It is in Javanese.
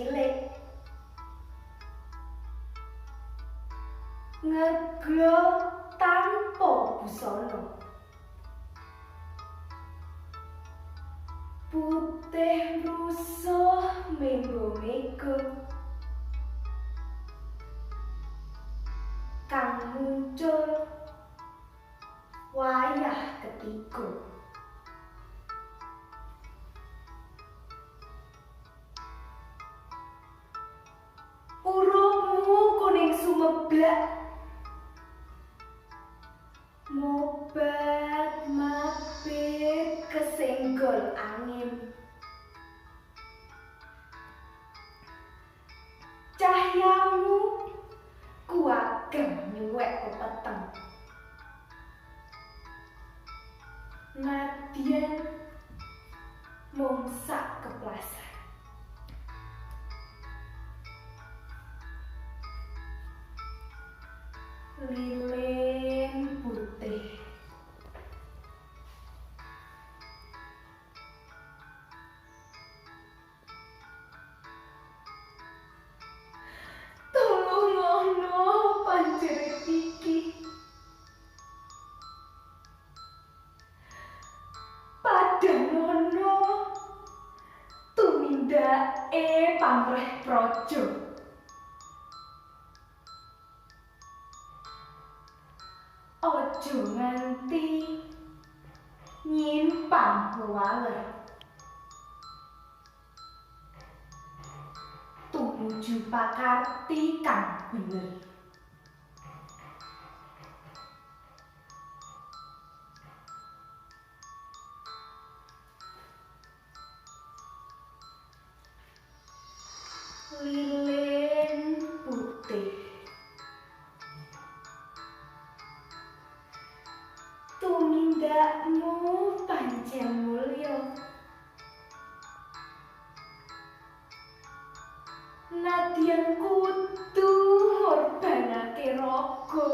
cilik. Ngegla tanpa busana. Putih mrusuh memba Kang muncul wayah ketiga. Urubmu kuning sumeblak. Mobat-mabit kasenggol angin. Cahyamu kuwagang nyuwek peteng. Nadyan mung sak keplasan. Lilin putih. Tulungono panjenengan iki. Padangono tumindake pamrih praja. Ojo nganti nyimpang waler. Tumuju pakarti kang bener. Lilin putih. Tumindakmu pancen mulya. Nadyan kudu ngorbanake raga.